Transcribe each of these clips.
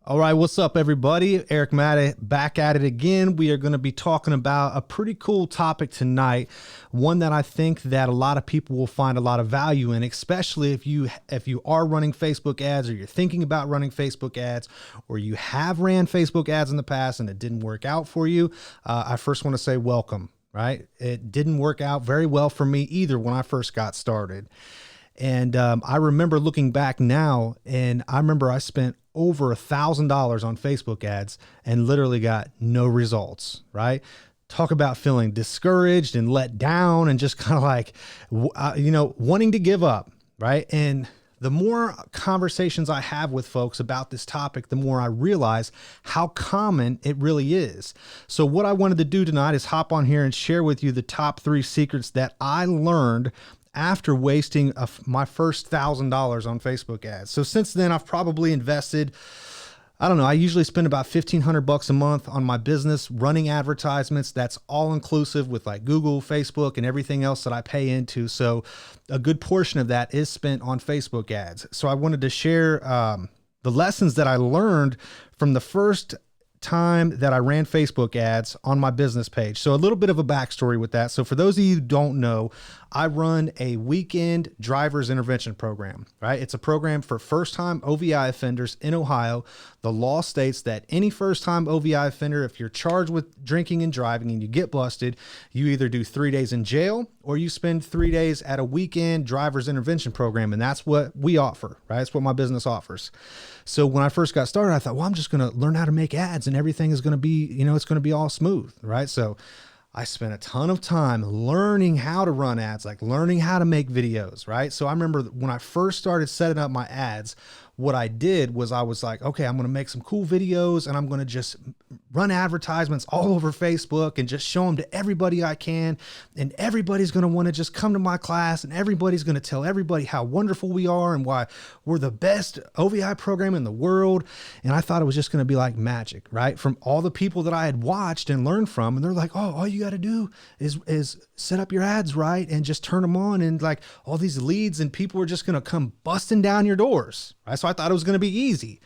All right, what's up, everybody? Eric Matta back at it again. We are going to be talking about a pretty cool topic tonight, one that I think that a lot of people will find a lot of value in, especially if you are running Facebook ads, or you're thinking about running Facebook ads, or you have ran Facebook ads in the past and it didn't work out for you. I first want to say welcome, right? It didn't work out very well for me either when I first got started. And I remember looking back now, and I remember I spent over $1,000 on Facebook ads and literally got no results, right? Talk about feeling discouraged and let down and just kind of like, wanting to give up, right? And the more conversations I have with folks about this topic, the more I realize how common it really is. So what I wanted to do tonight is hop on here and share with you the top 3 secrets that I learned after wasting my first $1,000 on Facebook ads. So since then, I've probably invested, I don't know, I usually spend about $1,500 a month on my business running advertisements. That's all inclusive with like Google, Facebook, and everything else that I pay into. So a good portion of that is spent on Facebook ads. So I wanted to share the lessons that I learned from the first time that I ran Facebook ads on my business page. So a little bit of a backstory with that. So for those of you who don't know, I run a weekend driver's intervention program, right? It's a program for first-time OVI offenders in Ohio. The law states that any first-time OVI offender, if you're charged with drinking and driving and you get busted, you either do 3 days in jail or you spend 3 days at a weekend driver's intervention program. And that's what we offer, right? That's what my business offers. So when I first got started, I thought, well, I'm just going to learn how to make ads and everything is going to be, it's going to be all smooth, right? So I spent a ton of time learning how to run ads, like learning how to make videos, right? So I remember when I first started setting up my ads, what I did was I was like, okay, I'm going to make some cool videos and I'm going to just run advertisements all over Facebook and just show them to everybody I can. And everybody's going to want to just come to my class and everybody's going to tell everybody how wonderful we are and why we're the best OVI program in the world. And I thought it was just going to be like magic, right? From all the people that I had watched and learned from. And they're like, oh, all you got to do is set up your ads right and just turn them on. And like all these leads and people are just going to come busting down your doors, right? So I thought it was going to be easy.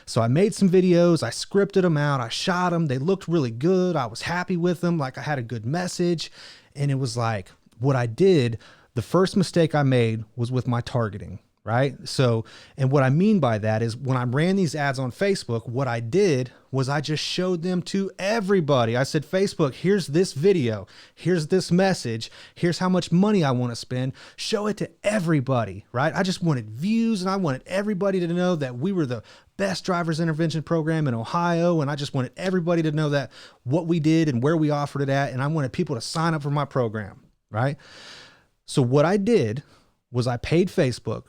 So I made some videos, I scripted them out, I shot them. They looked really good. I was happy with them. Like I had a good message. And it was like what I did, the first mistake I made was with my targeting, right? So, and what I mean by that is when I ran these ads on Facebook, what I did was I just showed them to everybody. I said, Facebook, here's this video, here's this message, here's how much money I want to spend. Show it to everybody, right? I just wanted views and I wanted everybody to know that we were the best driver's intervention program in Ohio. And I just wanted everybody to know that what we did and where we offered it at. And I wanted people to sign up for my program, right? So what I did was I paid Facebook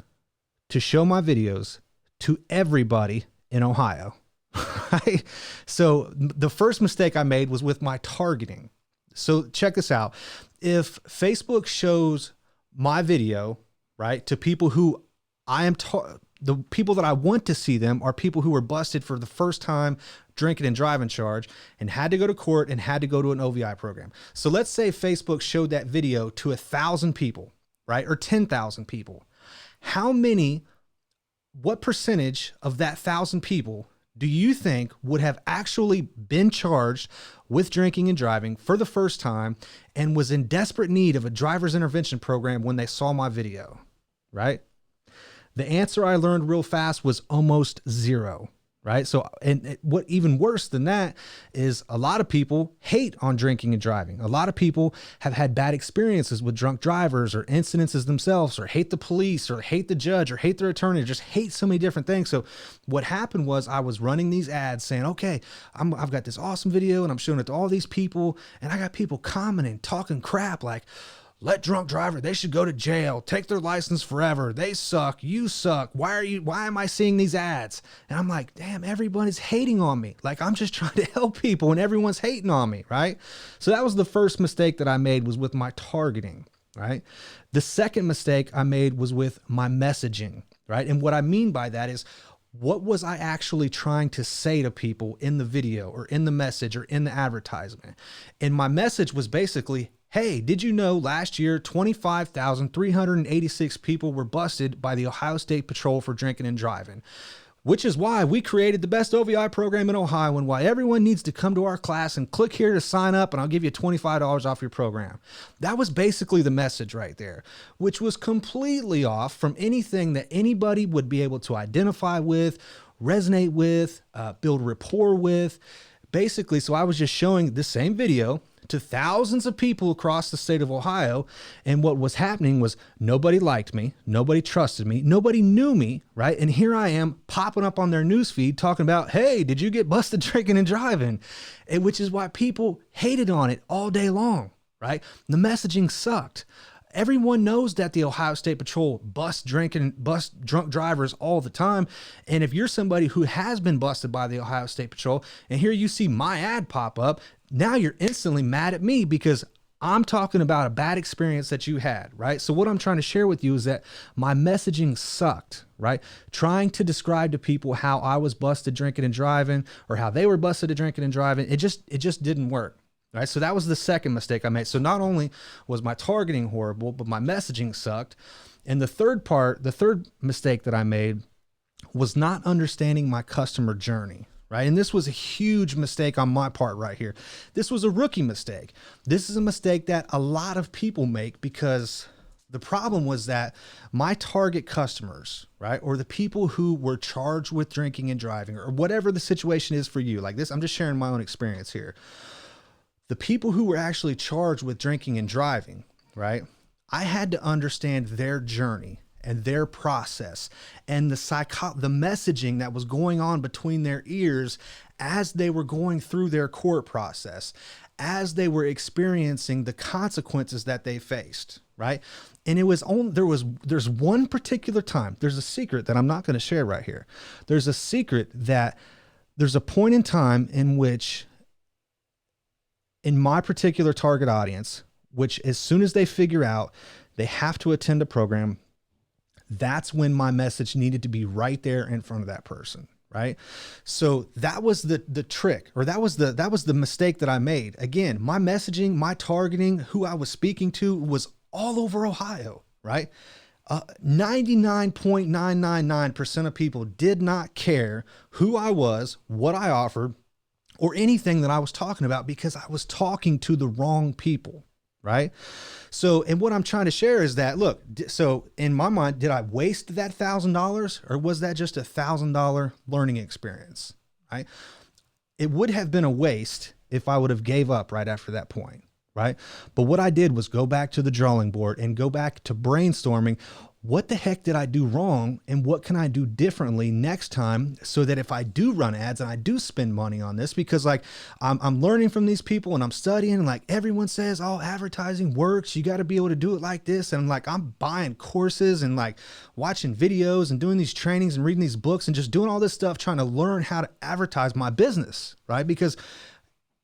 to show my videos to everybody in Ohio. Right? So the first mistake I made was with my targeting. So check this out. If Facebook shows my video, right, to people who the people that I want to see them are people who were busted for the first time drinking and driving charge and had to go to court and had to go to an OVI program. So let's say Facebook showed that video to 1,000 people, right? Or 10,000 people. What percentage of that 1,000 people do you think would have actually been charged with drinking and driving for the first time and was in desperate need of a driver's intervention program when they saw my video, right? The answer I learned real fast was almost zero. Right. So, and what even worse than that is a lot of people hate on drinking and driving. A lot of people have had bad experiences with drunk drivers or incidences themselves, or hate the police or hate the judge or hate their attorney, or just hate so many different things. So what happened was I was running these ads saying, okay, I've got this awesome video and I'm showing it to all these people. And I got people commenting, talking crap like, let drunk driver, they should go to jail, take their license forever. They suck. You suck. Why am I seeing these ads? And I'm like, damn, everybody's hating on me. Like I'm just trying to help people and everyone's hating on me. Right. So that was the first mistake that I made, was with my targeting. Right. The second mistake I made was with my messaging. Right. And what I mean by that is, what was I actually trying to say to people in the video or in the message or in the advertisement? And my message was basically, hey, did you know last year 25,386 people were busted by the Ohio State Patrol for drinking and driving? which is why we created the best OVI program in Ohio and why everyone needs to come to our class and click here to sign up and I'll give you $25 off your program. That was basically the message right there, which was completely off from anything that anybody would be able to identify with, resonate with, build rapport with. Basically, so I was just showing the same video to thousands of people across the state of Ohio. And what was happening was nobody liked me. Nobody trusted me. Nobody knew me, right? And here I am popping up on their newsfeed talking about, hey, did you get busted drinking and driving? And which is why people hated on it all day long, right? The messaging sucked. Everyone knows that the Ohio State Patrol bust drunk drivers all the time. And if you're somebody who has been busted by the Ohio State Patrol and here you see my ad pop up, now you're instantly mad at me because I'm talking about a bad experience that you had, right? So what I'm trying to share with you is that my messaging sucked, right? Trying to describe to people how I was busted drinking and driving or how they were busted drinking and driving, it just didn't work. Right. So that was the second mistake I made. So not only was my targeting horrible, but my messaging sucked. And the third mistake that I made was not understanding my customer journey. Right. And this was a huge mistake on my part right here. This was a rookie mistake. This is a mistake that a lot of people make because the problem was that my target customers, right, or the people who were charged with drinking and driving or whatever the situation is for you, like this, I'm just sharing my own experience here. The people who were actually charged with drinking and driving, right? I had to understand their journey and their process and the messaging that was going on between their ears as they were going through their court process, as they were experiencing the consequences that they faced, right? And it was there's one particular time, there's a secret that I'm not going to share right here. There's a secret that there's a point in time in which in my particular target audience, which as soon as they figure out they have to attend a program, that's when my message needed to be right there in front of that person, right? So that was the trick, or that was the mistake that I made. Again, my messaging, my targeting, who I was speaking to was all over Ohio, right? 99.999% of people did not care who I was, what I offered, or anything that I was talking about because I was talking to the wrong people, right? So, and what I'm trying to share is that, look, so in my mind, did I waste that $1,000 or was that just $1,000 learning experience, right? It would have been a waste if I would have gave up right after that point, right? But what I did was go back to the drawing board and go back to brainstorming. What the heck did I do wrong and what can I do differently next time so that if I do run ads and I do spend money on this, because like I'm learning from these people and I'm studying and like everyone says, oh, advertising works. You got to be able to do it like this. And like, I'm buying courses and like watching videos and doing these trainings and reading these books and just doing all this stuff, trying to learn how to advertise my business, right? Because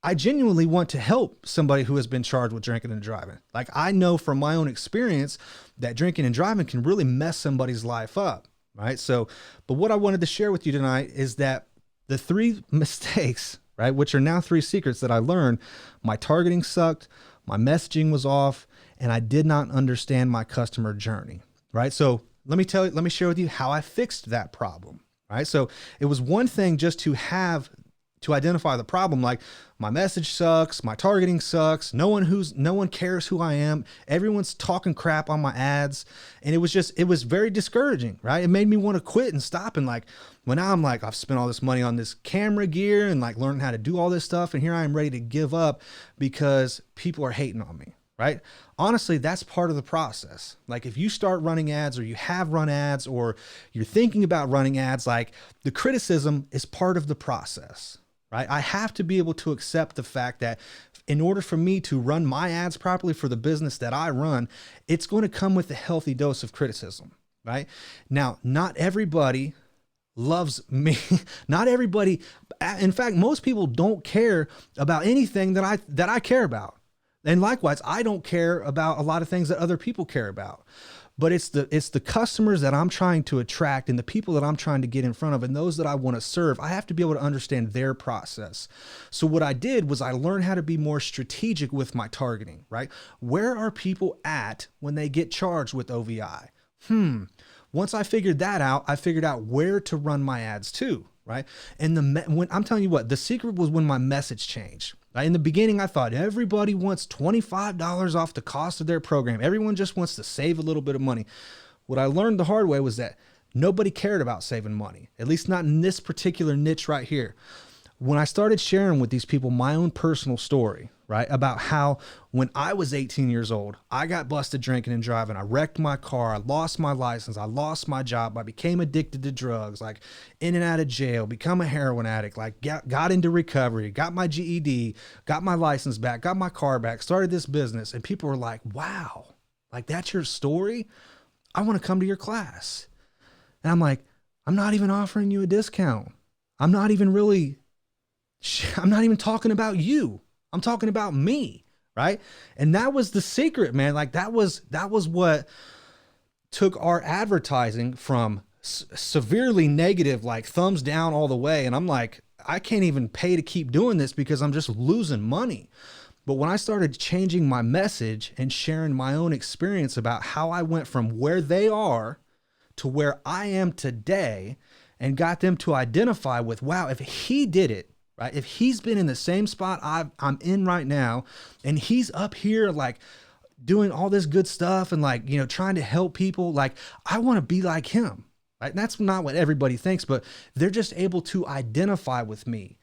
I genuinely want to help somebody who has been charged with drinking and driving. Like I know from my own experience that drinking and driving can really mess somebody's life up, right? So, but what I wanted to share with you tonight is that the three mistakes, right, which are now three secrets that I learned, my targeting sucked, my messaging was off, and I did not understand my customer journey, right? So let me share with you how I fixed that problem, right? So it was one thing just to identify the problem, like my message sucks, my targeting sucks, no one cares who I am, everyone's talking crap on my ads, and it was very discouraging, right? It made me want to quit and stop, and like when now I'm like, I've spent all this money on this camera gear and like learning how to do all this stuff, and here I am ready to give up because people are hating on me, right? Honestly, that's part of the process. Like if you start running ads or you have run ads or you're thinking about running ads, like the criticism is part of the process. Right? I have to be able to accept the fact that in order for me to run my ads properly for the business that I run, it's going to come with a healthy dose of criticism, right? Now, not everybody loves me. Not everybody, in fact, most people don't care about anything that I care about. And likewise, I don't care about a lot of things that other people care about. But it's the customers that I'm trying to attract and the people that I'm trying to get in front of and those that I want to serve. I have to be able to understand their process. So what I did was I learned how to be more strategic with my targeting, right? Where are people at when they get charged with OVI? Once I figured that out, I figured out where to run my ads too, right? And when I'm telling you what, the secret was when my message changed. In the beginning, I thought everybody wants $25 off the cost of their program. Everyone just wants to save a little bit of money. What I learned the hard way was that nobody cared about saving money, at least not in this particular niche right here. When I started sharing with these people my own personal story, right, about how when I was 18 years old, I got busted drinking and driving. I wrecked my car. I lost my license. I lost my job. I became addicted to drugs, like in and out of jail, become a heroin addict, like got into recovery, got my GED, got my license back, got my car back, started this business. And people were like, wow, like that's your story? I want to come to your class. And I'm like, I'm not even offering you a discount. I'm not even talking about you. I'm talking about me, right? And that was the secret, man. Like that was what took our advertising from severely negative, like thumbs down all the way. And I'm like, I can't even pay to keep doing this because I'm just losing money. But when I started changing my message and sharing my own experience about how I went from where they are to where I am today and got them to identify with, wow, if he did it, right? If he's been in the same spot I'm in right now, and he's up here like doing all this good stuff and like, you know, trying to help people, like I want to be like him, right? And that's not what everybody thinks, but they're just able to identify with me.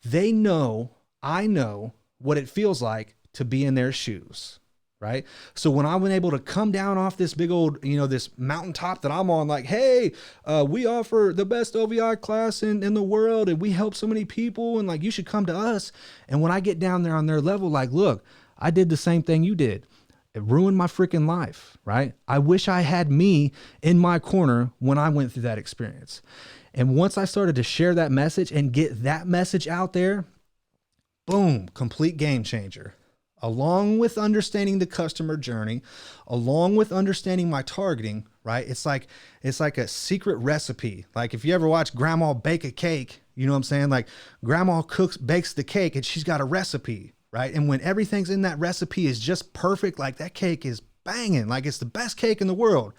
They know, I know what it feels like to be in their shoes, right? So when I was able to come down off this big old, you know, this mountaintop that I'm on, like, hey, we offer the best OVI class in the world and we help so many people and like, you should come to us. And when I get down there on their level, like, look, I did the same thing you did. It ruined my freaking life, right? I wish I had me in my corner when I went through that experience. And once I started to share that message and get that message out there, boom, complete game changer. Along with understanding the customer journey, along with understanding my targeting, right? It's like a secret recipe. Like if you ever watch grandma bake a cake, you know what I'm saying? Like grandma bakes the cake and she's got a recipe, right? And when everything's in that recipe is just perfect, like that cake is banging, like it's the best cake in the world.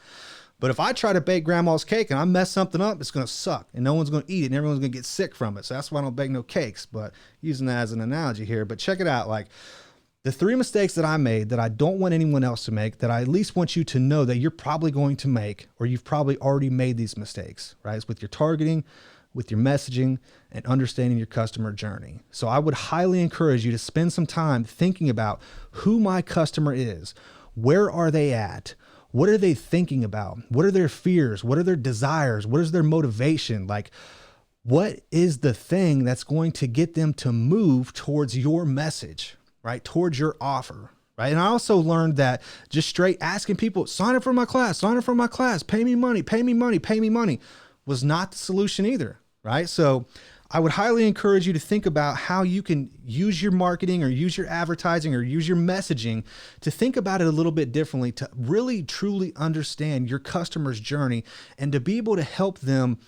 But if I try to bake grandma's cake and I mess something up, it's going to suck and no one's going to eat it and everyone's going to get sick from it. So that's why I don't bake no cakes, but using that as an analogy here. But check it out. Like the 3 mistakes that I made that I don't want anyone else to make, that I at least want you to know that you're probably going to make, or you've probably already made these mistakes, right? It's with your targeting, with your messaging, and understanding your customer journey. So I would highly encourage you to spend some time thinking about who my customer is. Where are they at? What are they thinking about? What are their fears? What are their desires? What is their motivation? Like, what is the thing that's going to get them to move towards your message, right? Towards your offer, right? And I also learned that just straight asking people, sign up for my class, pay me money was not the solution either, right? So I would highly encourage you to think about how you can use your marketing or use your advertising or use your messaging to think about it a little bit differently, to really truly understand your customer's journey and to be able to help them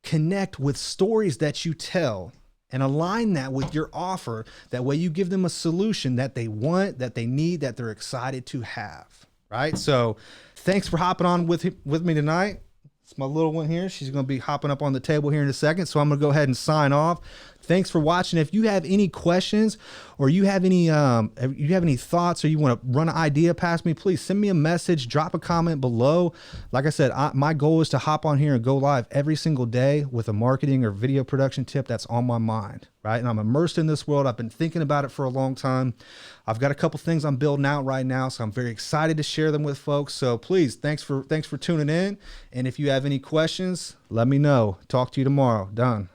connect with stories that you tell and align that with your offer. That way you give them a solution that they want, that they need, that they're excited to have, right? So thanks for hopping on with me tonight. It's my little one here. She's going to be hopping up on the table here in a second. So I'm going to go ahead and sign off. Thanks for watching. If you have any questions or you have any thoughts or you want to run an idea past me, please send me a message, drop a comment below. Like I said, my goal is to hop on here and go live every single day with a marketing or video production tip that's on my mind, right? And I'm immersed in this world. I've been thinking about it for a long time. I've got a couple things I'm building out right now, so I'm very excited to share them with folks. So please, thanks for tuning in. And if you have any questions, let me know. Talk to you tomorrow. Done.